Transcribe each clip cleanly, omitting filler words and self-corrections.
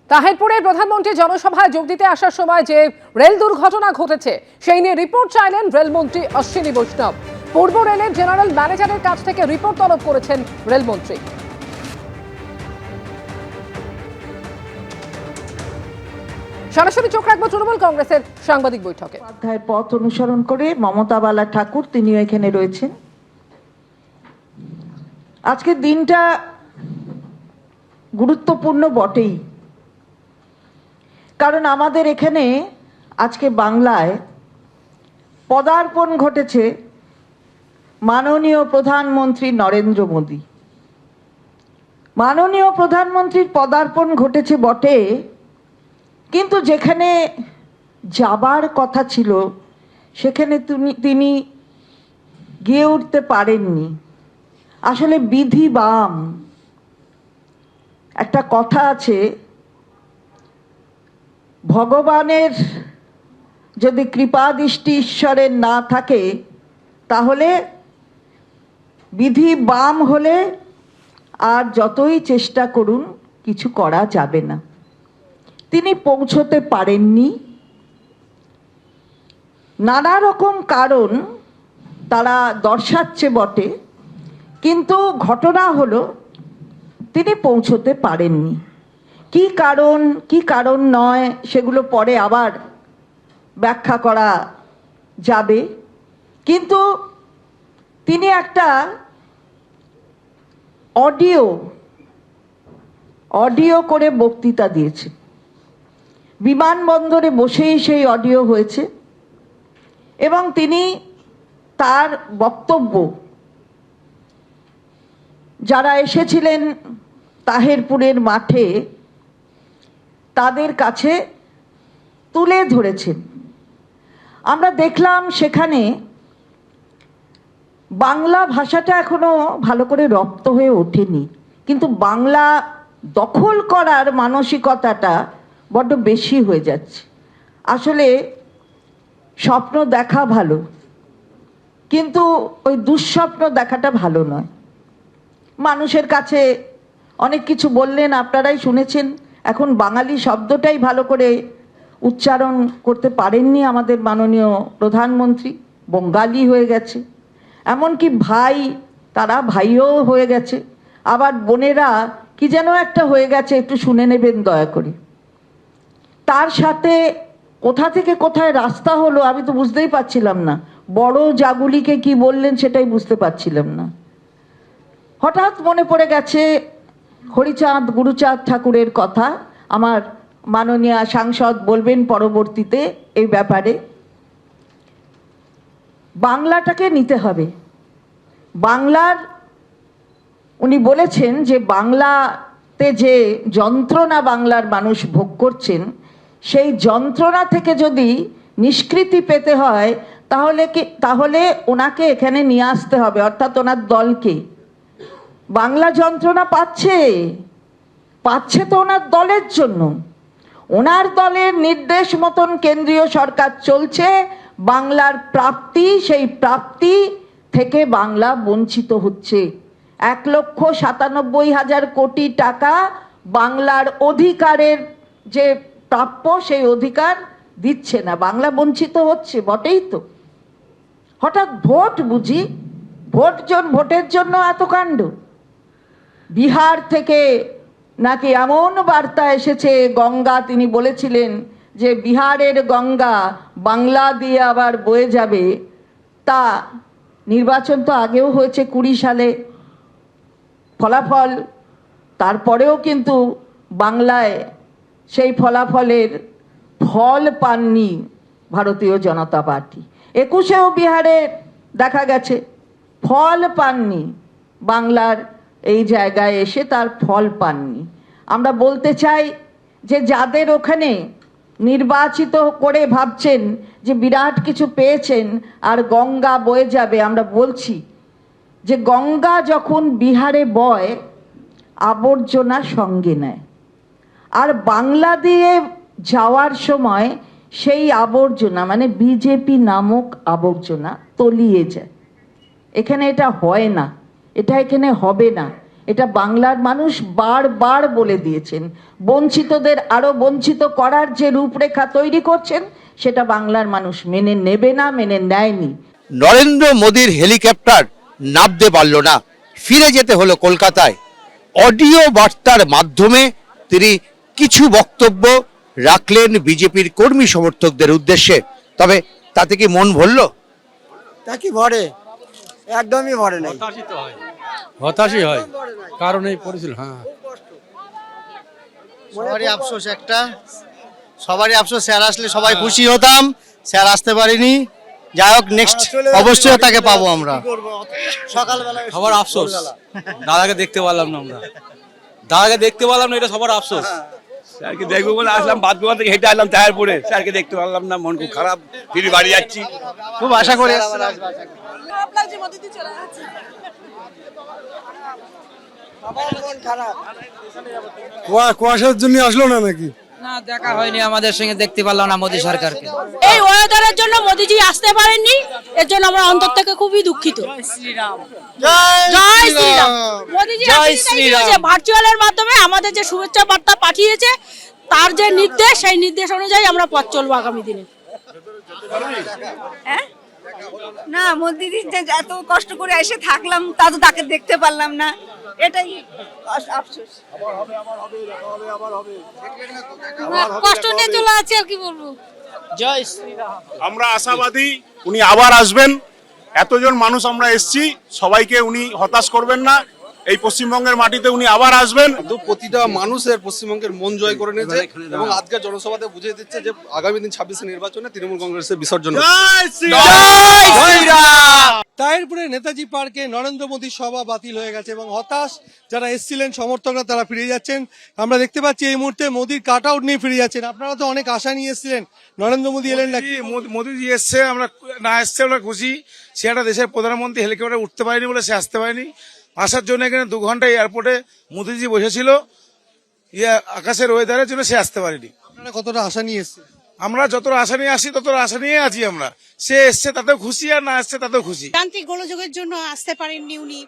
তাহিরপুরে প্রধানমন্ত্রী জনসভায় যোগ দিতে আসার সময় যে রেল দুর্ঘটনা ঘটেছে সেই নিয়ে রিপোর্ট চাইলেন রেলমন্ত্রী অশ্বিনী বৈষ্ণব। পূর্ব রেলের জেনারেল ম্যানেজারের কাছ থেকে রিপোর্ট তলব করেছেন রেলমন্ত্রী। সরাসরি চোখ রাখবো তৃণমূল কংগ্রেসের সাংবাদিক বৈঠকে। পথ অনুসরণ করে মমতা বালা ঠাকুর তিনিও এখানে রয়েছেন। আজকের দিনটা গুরুত্বপূর্ণ বটেই, কারণ আমাদের এখানে আজকে বাংলায় পদার্পণ ঘটেছে মাননীয় প্রধানমন্ত্রী নরেন্দ্র মোদী। মাননীয় প্রধানমন্ত্রীর পদার্পণ ঘটেছে বটে, কিন্তু যেখানে যাবার কথা ছিল সেখানে তিনি গিয়ে উঠতে পারেননি। আসলে বিধি বাম। একটা কথা আছে, ভগবানের যদি কৃপা দৃষ্টি ঈশ্বরের না থাকে তাহলে বিধি বাম হলে আর যতই চেষ্টা করুন কিছু করা যাবে না। তিনি পৌঁছতে পারেননি, নানা রকম কারণ তারা দর্শাচ্ছে বটে, কিন্তু ঘটনা হলো তিনি পৌঁছতে পারেননি। কি কারণ নয় সেগুলো পরে আবার ব্যাখ্যা করা যাবে, কিন্তু তিনি একটা অডিও করে বক্তৃতা দিয়েছেন। বিমানবন্দরে বসেই সেই অডিও হয়েছে এবং তিনি তার বক্তব্য যারা এসেছিলেন তাহিরপুরের মাঠে তাদের কাছে তুলে ধরেছেন। আমরা দেখলাম সেখানে বাংলা ভাষাটা এখনো ভালো করে রপ্ত হয়ে ওঠেনি, কিন্তু বাংলা দখল করার মানসিকতাটা বড্ড বেশি হয়ে যাচ্ছে। আসলে স্বপ্ন দেখা ভালো, কিন্তু ওই দুঃস্বপ্ন দেখাটা ভালো নয়। মানুষের কাছে অনেক কিছু বললেন, আপনারাই শুনেছেন। এখন বাঙালি শব্দটাই ভালো করে উচ্চারণ করতে পারেননি আমাদের মাননীয় প্রধানমন্ত্রী, বঙ্গালী হয়ে গেছে। এমনকি ভাই, তারা ভাইও হয়ে গেছে, আবার বোনেরা কি যেন একটা হয়ে গেছে, একটু শুনে নেবেন দয়া করে। তার সাথে কোথা থেকে কোথায় রাস্তা হলো আমি তো বুঝতেই পারছিলাম না। বড় জাগুলিকে কি বললেন সেটাই বুঝতে পারছিলাম না। হঠাৎ মনে পড়ে গেছে হরিচাঁদ গুরুচাঁদ ঠাকুরের কথা। আমার মাননীয় সাংসদ বলবেন পরবর্তীতে এই ব্যাপারে। বাংলাটাকে নিতে হবে। বাংলার উনি বলেছেন যে বাংলাতে যে যন্ত্রণা বাংলার মানুষ ভোগ করছেন, সেই যন্ত্রণা থেকে যদি নিষ্কৃতি পেতে হয় তাহলে ওনাকে এখানে নিয়ে আসতে হবে, অর্থাৎ ওনার দলকে। বাংলা যন্ত্রণা পাচ্ছে তো ওনার দলের জন্য। ওনার দলের নির্দেশ মতন কেন্দ্রীয় সরকার চলছে। বাংলার প্রাপ্তি, সেই প্রাপ্তি থেকে বাংলা বঞ্চিত হচ্ছে। 1,97,000 কোটি টাকা বাংলার অধিকারের যে প্রাপ্য সেই অধিকার দিচ্ছে না। বাংলা বঞ্চিত হচ্ছে বটেই তো। হঠাৎ ভোট বুঝি, ভোটের জন্য এত কাণ্ড। বিহার থেকে নাকি এমন বার্তা এসেছে, গঙ্গা তিনি বলেছিলেন যে বিহারের গঙ্গা বাংলা দিয়ে আবার বয়ে যাবে। তা নির্বাচন তো আগেও হয়েছে 20 সালে, ফলাফল তারপরেও কিন্তু বাংলায় সেই ফলাফলের ফল পাননি ভারতীয় জনতা পার্টি। 21-এও বিহারে দেখা গেছে ফল পাননি, বাংলার এই জায়গায় এসে তার ফল পাননি। আমরা বলতে চাই যে যাদের ওখানে নির্বাচিত করে ভাবছেন যে বিরাট কিছু পেয়েছেন আর গঙ্গা বয়ে যাবে, আমরা বলছি যে গঙ্গা যখন বিহারে বয় আবর্জনা সঙ্গে নেয়, আর বাংলা দিয়ে যাওয়ার সময় সেই আবর্জনা মানে বিজেপি নামক আবর্জনা তলিয়ে যায়। এখানে এটা হয় না, এটা এখানে হবে না। এটা বাংলার মানুষ বারবার বলে দিয়েছেন। বঞ্চিতদের আরো বঞ্চিত করার যে রূপরেখা তৈরি করছেন সেটা বাংলার মানুষ মেনে নেবে না, মেনে নেয়নি। নরেন্দ্র মোদীর হেলিকপ্টার নামতে পারল না, ফিরে যেতে হলো কলকাতায়। অডিও বার্তার মাধ্যমে তিনি কিছু বক্তব্য রাখলেন বিজেপির কর্মী সমর্থকদের উদ্দেশ্যে। তবে তাতে কি মন ভরল? তা কি ভরে? একদমই ভরে নাই। হতাশই হয়, কারণ এই পরিস্থিতি। হ্যাঁ, সবারই আফসোস একটা, সবারই আফসোস। স্যার আসলে সবাই খুশি হতাম, স্যার আসতে পারিনি। যাই হোক, নেক্সট অবশ্যই তাকে পাবো আমরা। সকালবেলা সবার আফসোস, দাদাকে দেখতে পারলাম না আমরা, দাদাকে দেখতে পারলাম না, এটা সবার আফসোস। স্যারকে দেখবো বলে আসলাম, বাদগুয়া থেকে হেঁটে আসলাম টায়ার পরে, স্যারকে দেখতে পারলাম না, মন খুব খারাপ। ফিরে বাড়ি যাচ্ছি, খুব আশা করে কুয়াশার জন্য আসলো না নাকি? না, দেখা হয়নি আমাদের সঙ্গে, দেখতে পারলাম না মোদী সরকারকে। এই ওয়েদারের জন্য মোদিজি আসতে পারেননি, এর জন্য আমরা অন্তর থেকে খুবই দুঃখিত। জয় শ্রীরাম। মোদিজি ভার্চুয়ালের মাধ্যমে আমাদের যে শুভেচ্ছা বার্তা পাঠিয়েছে, তার যে নির্দেশ, সেই নির্দেশ অনুযায়ী আমরা পথ চলবো আগামী দিনে। না, মোদিজি এত কষ্ট করে এসে থাকলাম, তা তো তাকে দেখতে পারলাম না, এটাই আফসোস। কষ্ট নিয়ে চলে আছে, আর কি বলবো। জয় শ্রীরাম। আমরা আশাবাদী উনি আবার আসবেন। এতজন মানুষ আমরা এসেছি, সবাইকে উনি হতাশ করবেন না। এই পশ্চিমবঙ্গের মাটিতে উনি আবার আসবেন। তো প্রতিটা মানুষের পশ্চিমবঙ্গের মন জয় করে নিয়েছে এবং আজকের জনসভাতে বুঝিয়ে দিচ্ছে যে আগামী দিন 26 নির্বাচনে তৃণমূল কংগ্রেসের বিসর্জন। তাহিরপুরে নেতাজি পার্কে নরেন্দ্র মোদীর সভা বাতিল হয়ে গেছে এবং হতাশ যারা এসেছিলেন সমর্থকরা তারা ফিরে যাচ্ছেন। আমরা দেখতে পাচ্ছি এই মুহূর্তে মোদীর কাট আউট নিয়ে ফিরে যাচ্ছেন। আপনারা তো অনেক আশা নিয়ে এসেছিলেন, নরেন্দ্র মোদী এলেন নাকি? মোদীজি এসছে, আমরা না এসছে আমরা খুশি। সে একটা দেশের প্রধানমন্ত্রী, হেলিকপ্টারে উঠতে পারেনি বলে সে আসতে পারেনি। আসার জন্য এখানে 2 ঘন্টা এয়ারপোর্টে মোদীজি বসেছিল, আকাশের ওয়েদারের জন্য সে আসতে পারেনি। আপনারা কতটা আশা নিয়ে এসেছেন? আমরা যতটা আশা নিয়ে আসি ততটা আশা নিয়ে আছি আমরা। সে এসছে তাতেও খুশি, আর না এসছে তাতেও খুশি। যান্ত্রিক গোলযোগের জন্য আসতে পারেননি উনি,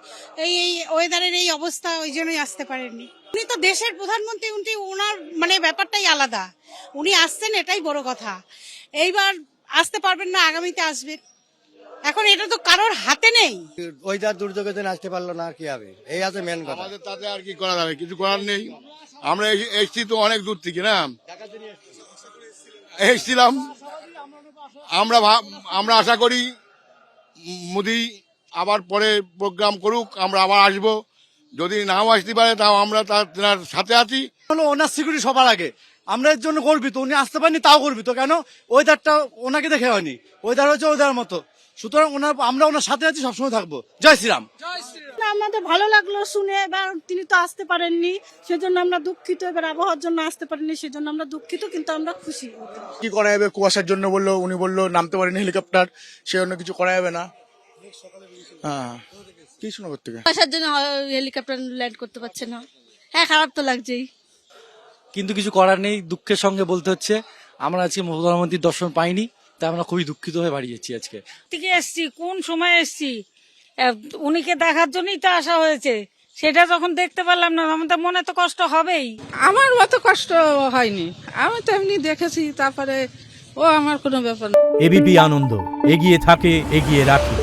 এই ওয়েদারের এই অবস্থা, ওই জন্যই আসতে পারেননি। উনি তো দেশের প্রধানমন্ত্রী, উনি ওনার মানে ব্যাপারটাই আলাদা। উনি আসছেন, এটাই বড় কথা। এইবার আসতে পারবেন না, আগামীতে আসবেন। এখন এটা তো কারোর হাতে নেই। ওয়েদার দুর্যোগের জন্য আসতে পারলো না, আর কি হবে? এই আছে মেন কথা। আমাদের তাতে আর কি করা যাবে, কিছু করার নেই। আমরা এসছি তো অনেক দূর থেকে, না এসছিলাম। আমরা আশা করি মোদি আবার পরে প্রোগ্রাম করুক, আমরা আবার আসবো। যদি নাও আসতে পারে তাও আমরা তার সাথে আছি। ওনার সিকিউরিটি সবার আগে, আমরা এর জন্য গর্বিত। উনি আসতে পারেনি তাও গর্বিত। কেন? ওয়েদারটা ওনাকে দেখে হয়নি, ওয়েদার হচ্ছে ওয়েদার মতো। সুতরাং আমরা ওনার সাথে আছি, সবসময় থাকবো। জয় শ্রীরাম। আমাদের ভালো লাগলো শুনে, এবার তিনি তো আসতে পারেননি, সেজন্য আমরা দুঃখিত। এবার আবহাওয়ার জন্য আসতে পারেননি, সেজন্য আমরা দুঃখিত, কিন্তু আমরা খুশি। কি করা যাবে? কুয়াশার জন্য বললো, উনি বললো নামতে পারেনি হেলিকপ্টার, সে জন্য কিছু করা যাবে না। হ্যাঁ, কি শোনো থেকে কুয়াশার জন্য হেলিকপ্টার ল্যান্ড করতে পারছে না। হ্যাঁ, খারাপ তো লাগছেই, কিন্তু কিছু করার নেই। দুঃখের সঙ্গে বলতে হচ্ছে আমরা আজকে প্রধানমন্ত্রীর দর্শন পাইনি, তাই আমরা খুবই দুঃখিত হয়ে বাড়ি যাচ্ছি। আজকে থেকে এসছি, কোন সময় এসছি, উনিকে দেখার জন্যই তো আসা হয়েছে। সেটা যখন দেখতে পারলাম না, আমাদের মনে তো কষ্ট হবেই। আমার অত কষ্ট হয়নি, আমি তো এমনি দেখেছি, তারপরে ও আমার কোনো ব্যাপার না। এবিপি আনন্দ, এগিয়ে থাকে, এগিয়ে রাখে।